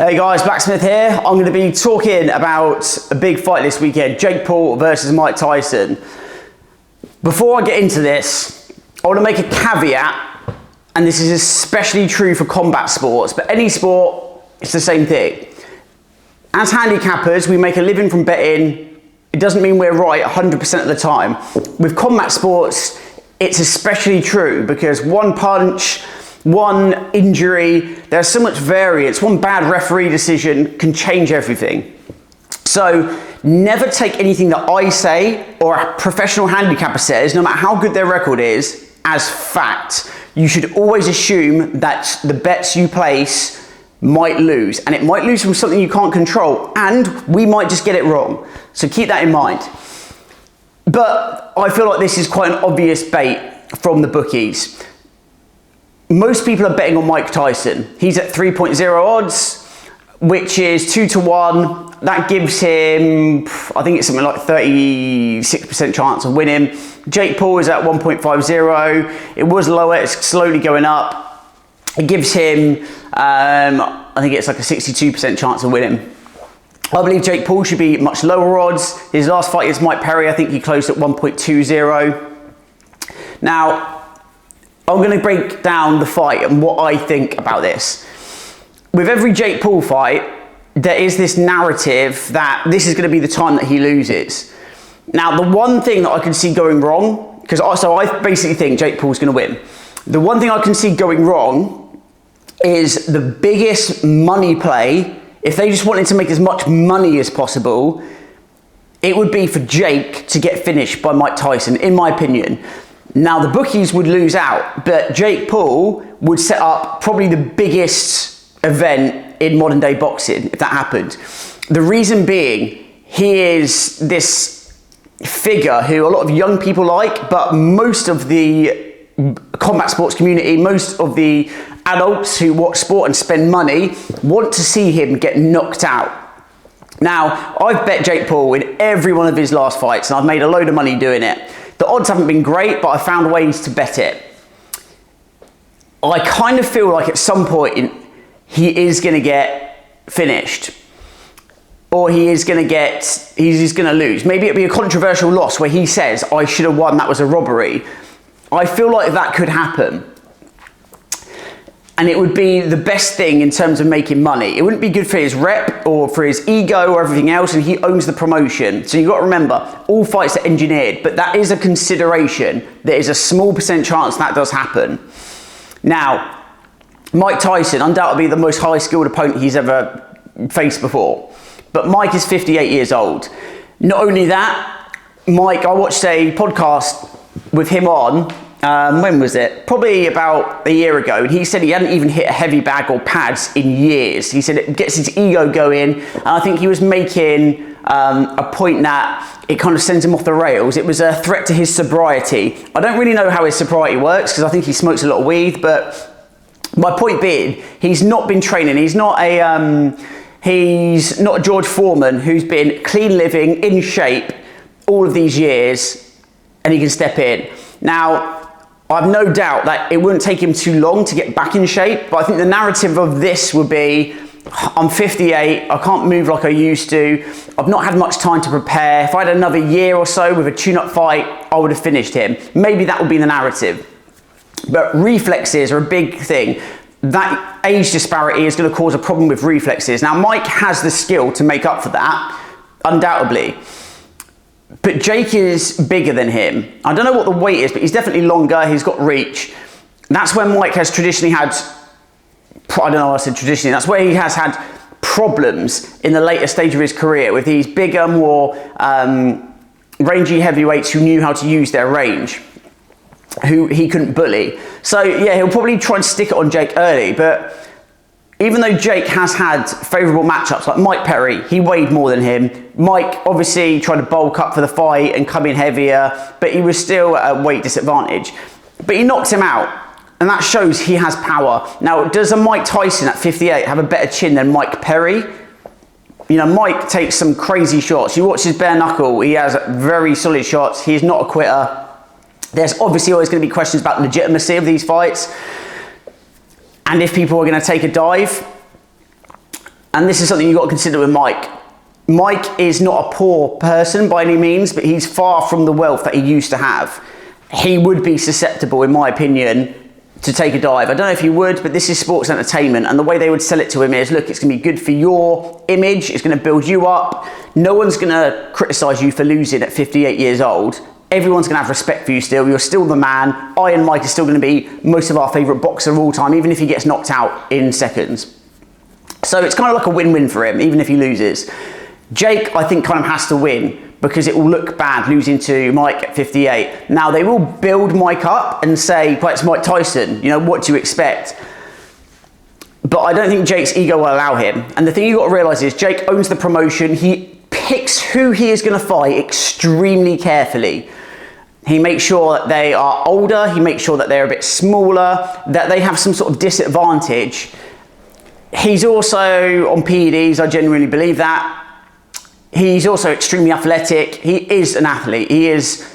Hey guys, Blacksmith here. I'm going to be talking about a big fight this weekend, Jake Paul versus Mike Tyson. Before I get into this, I want to make a caveat, and this is especially true for combat sports, but any sport, it's the same thing. As handicappers, we make a living from betting. It doesn't mean we're right 100% of the time. With combat sports, it's especially true because one punch, one injury, there's so much variance. One bad referee decision can change everything. So never take anything that I say or a professional handicapper says, no matter how good their record is, as fact. You should always assume that the bets you place might lose, and it might lose from something you can't control, and we might just get it wrong. So keep that in mind. But I feel like this is quite an obvious bait from the bookies. Most people are betting on Mike Tyson. He's at 3.0 odds, which is 2 to 1. That gives him, I think it's something like 36% chance of winning. Jake Paul is at 1.50. It was lower, it's slowly going up. It gives him, I think it's like a 62% chance of winning. I believe Jake Paul should be much lower odds. His last fight against Mike Perry, I think he closed at 1.20. Now, I'm going to break down the fight and what I think about this. With every Jake Paul fight, there is this narrative that this is going to be the time that he loses. Now, the one thing that I can see going wrong, because I basically think Jake Paul's going to win. The one thing I can see going wrong is the biggest money play. If they just wanted to make as much money as possible, it would be for Jake to get finished by Mike Tyson, in my opinion. Now, the bookies would lose out, but Jake Paul would set up probably the biggest event in modern day boxing if that happened. The reason being, he is this figure who a lot of young people like, but most of the combat sports community, most of the adults who watch sport and spend money want to see him get knocked out. Now, I've bet Jake Paul in every one of his last fights, and I've made a load of money doing it. The odds haven't been great, but I found ways to bet it. I kind of feel like at some point he is going to get finished, or he's going to lose. Maybe it'll be a controversial loss where he says, "I should have won, that was a robbery." I feel like that could happen. And it would be the best thing in terms of making money. It wouldn't be good for his rep or for his ego or everything else, and he owns the promotion. So you've got to remember, all fights are engineered, but that is a consideration. There is a small percent chance that does happen. Now, Mike Tyson, undoubtedly the most high-skilled opponent he's ever faced before. But Mike is 58 years old. Not only that, Mike, I watched a podcast with him on, when was it? Probably about a year ago. And he said he hadn't even hit a heavy bag or pads in years. He said it gets his ego going. And I think he was making a point that it kind of sends him off the rails. It was a threat to his sobriety. I don't really know how his sobriety works because I think he smokes a lot of weed. But my point being, he's not been training. He's not a George Foreman who's been clean living, in shape all of these years, and he can step in. Now, I have no doubt that it wouldn't take him too long to get back in shape, but I think the narrative of this would be, I'm 58, I can't move like I used to, I've not had much time to prepare. If I had another year or so with a tune-up fight, I would have finished him. Maybe that would be the narrative. But reflexes are a big thing. That age disparity is going to cause a problem with reflexes. Now, Mike has the skill to make up for that, undoubtedly. But Jake is bigger than him. I don't know what the weight is, but he's definitely longer. He's got reach. That's where Mike has traditionally had, I don't know why I said traditionally, that's where he has had problems in the later stage of his career with these bigger, more rangy heavyweights who knew how to use their range, who he couldn't bully. So yeah, he'll probably try and stick it on Jake early, but even though Jake has had favourable matchups, like Mike Perry, he weighed more than him. Mike obviously tried to bulk up for the fight and come in heavier, but he was still at a weight disadvantage. But he knocked him out, and that shows he has power. Now, does a Mike Tyson at 58 have a better chin than Mike Perry? You know, Mike takes some crazy shots. You watch his bare knuckle, he has very solid shots. He's not a quitter. There's obviously always going to be questions about legitimacy of these fights. And if people are going to take a dive, And this is something you've got to consider with Mike. Mike is not a poor person by any means, but he's far from the wealth that he used to have. He would be susceptible, in my opinion, to take a dive. I don't know if he would, but this is sports entertainment, and the way they would sell it to him is, look, it's going to be good for your image, it's going to build you up. No one's going to criticise you for losing at 58 years old. Everyone's going to have respect for you still. You're still the man. I and Mike are still going to be most of our favourite boxer of all time, even if he gets knocked out in seconds. So it's kind of like a win-win for him, even if he loses. Jake, I think, kind of has to win because it will look bad losing to Mike at 58. Now, they will build Mike up and say, well, it's Mike Tyson, you know, what do you expect? But I don't think Jake's ego will allow him. And the thing you've got to realise is Jake owns the promotion. He picks who he is going to fight extremely carefully. He makes sure that they are older, he makes sure that they're a bit smaller, that they have some sort of disadvantage. He's also on PEDs, I genuinely believe that. He's also extremely athletic. He is an athlete. He is,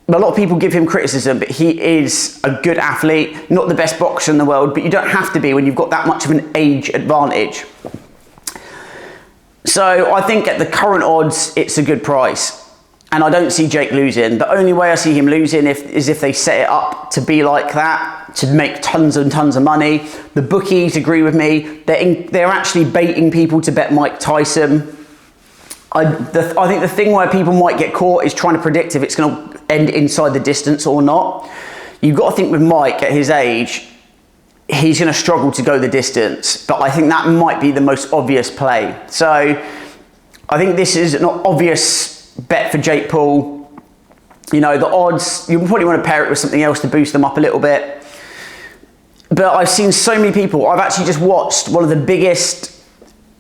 a lot of people give him criticism, but he is a good athlete, not the best boxer in the world, but you don't have to be when you've got that much of an age advantage. So I think at the current odds, it's a good price. And I don't see Jake losing. The only way I see him losing is if they set it up to be like that, to make tons and tons of money. The bookies agree with me. They're actually baiting people to bet Mike Tyson. I think the thing where people might get caught is trying to predict if it's going to end inside the distance or not. You've got to think with Mike at his age, he's going to struggle to go the distance. But I think that might be the most obvious play. So I think this is an obvious bet for Jake Paul. You know, the odds, you probably want to pair it with something else to boost them up a little bit. But I've seen so many people. I've actually just watched one of the biggest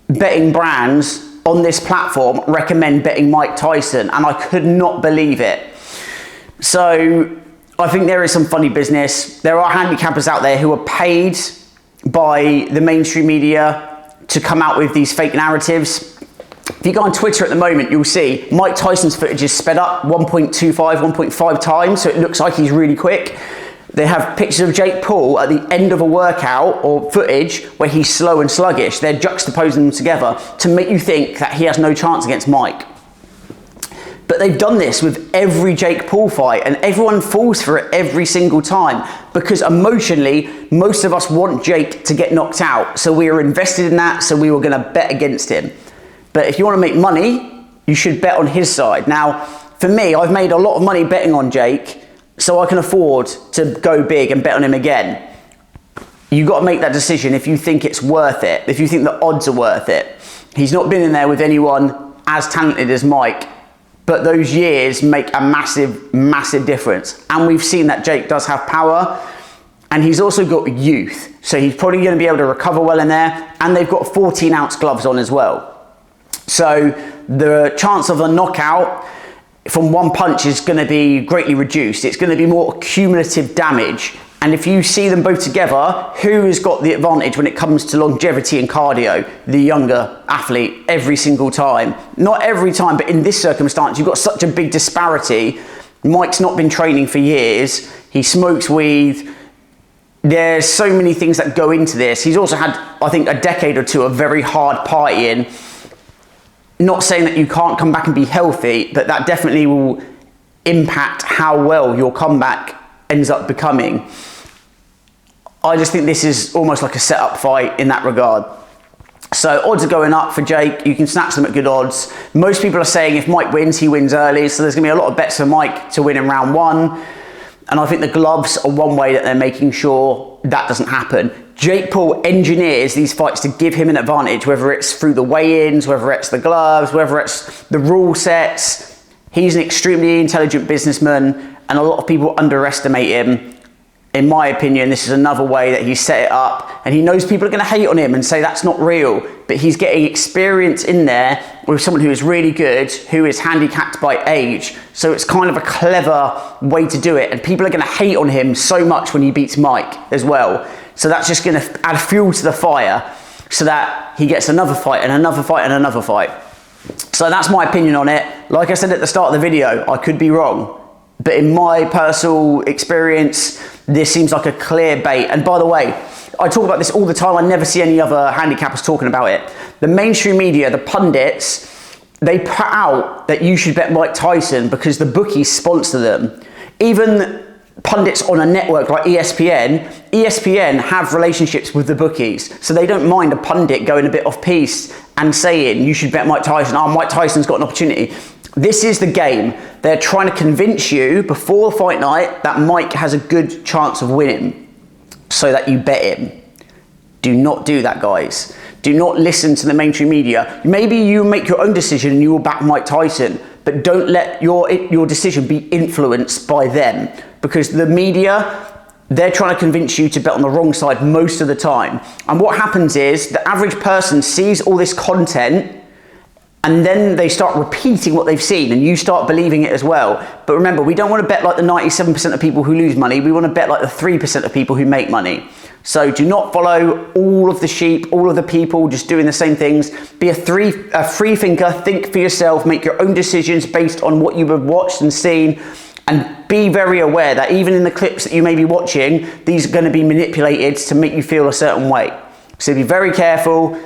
betting brands on this platform recommend betting Mike Tyson, and I could not believe it. So I think there is some funny business. There are handicappers out there who are paid by the mainstream media to come out with these fake narratives. If you go on Twitter at the moment, you'll see Mike Tyson's footage is sped up 1.25, 1.5 times, so it looks like he's really quick. They have pictures of Jake Paul at the end of a workout or footage where he's slow and sluggish. They're juxtaposing them together to make you think that he has no chance against Mike. But they've done this with every Jake Paul fight, and everyone falls for it every single time because emotionally, most of us want Jake to get knocked out. So we are invested in that, so we were going to bet against him. But if you want to make money, you should bet on his side. Now, for me, I've made a lot of money betting on Jake, so I can afford to go big and bet on him again. You've got to make that decision if you think it's worth it, if you think the odds are worth it. He's not been in there with anyone as talented as Mike, but those years make a massive, massive difference. And we've seen that Jake does have power, and he's also got youth, so he's probably going to be able to recover well in there, and they've got 14-ounce gloves on as well. So the chance of a knockout from one punch is going to be greatly reduced. It's going to be more cumulative damage. And if you see them both together, who has got the advantage when it comes to longevity and cardio? The younger athlete every single time. Not every time, but in this circumstance, you've got such a big disparity. Mike's not been training for years. He smokes weed. There's so many things that go into this. He's also had, I think, a decade or two of very hard partying. Not saying that you can't come back and be healthy, but that definitely will impact how well your comeback ends up becoming. I just think this is almost like a set-up fight in that regard. So odds are going up for Jake. You can snatch them at good odds. Most people are saying if Mike wins, he wins early. So there's going to be a lot of bets for Mike to win in round one. And I think the gloves are one way that they're making sure that doesn't happen. Jake Paul engineers these fights to give him an advantage, whether it's through the weigh-ins, whether it's the gloves, whether it's the rule sets. He's an extremely intelligent businessman, and a lot of people underestimate him. In my opinion, this is another way that he's set it up, and he knows people are going to hate on him and say that's not real, but he's getting experience in there with someone who is really good, who is handicapped by age. So it's kind of a clever way to do it, and people are going to hate on him so much when he beats Mike as well. So that's just going to add fuel to the fire so that he gets another fight and another fight and another fight. So that's my opinion on it. Like I said at the start of the video, I could be wrong. But in my personal experience, this seems like a clear bait. And by the way, I talk about this all the time. I never see any other handicappers talking about it. The mainstream media, the pundits, they put out that you should bet Mike Tyson because the bookies sponsor them. Even pundits on a network like ESPN have relationships with the bookies, so they don't mind a pundit going a bit off piece and saying you should bet Mike Tyson. Oh, Mike Tyson's got an opportunity. This is the game. They're trying to convince you before the fight night that Mike has a good chance of winning so that you bet him. Do not do that, guys. Do not listen to the mainstream media. Maybe you make your own decision and you will back Mike Tyson, but don't let your decision be influenced by them, because the media, they're trying to convince you to bet on the wrong side most of the time. And what happens is the average person sees all this content and then they start repeating what they've seen and you start believing it as well. But remember, we don't want to bet like the 97% of people who lose money. We want to bet like the 3% of people who make money. So do not follow all of the sheep, all of the people just doing the same things. Be a free thinker, think for yourself, make your own decisions based on what you have watched and seen, and be very aware that even in the clips that you may be watching, these are going to be manipulated to make you feel a certain way. So be very careful.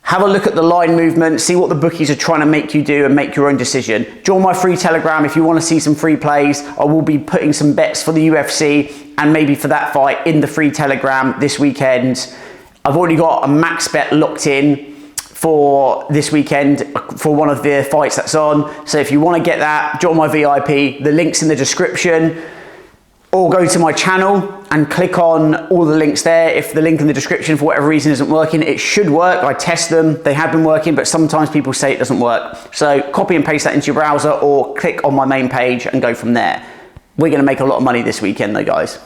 Have a look at the line movement, see what the bookies are trying to make you do and make your own decision. Join my free Telegram if you want to see some free plays. I will be putting some bets for the UFC and maybe for that fight in the free Telegram this weekend. I've already got a max bet locked in for this weekend for one of the fights that's on. So if you want to get that, join my VIP. The link's in the description. Or go to my channel and click on all the links there. If the link in the description for whatever reason isn't working, it should work. I test them, they have been working, but sometimes people say it doesn't work. So copy and paste that into your browser or click on my main page and go from there. We're gonna make a lot of money this weekend though, guys.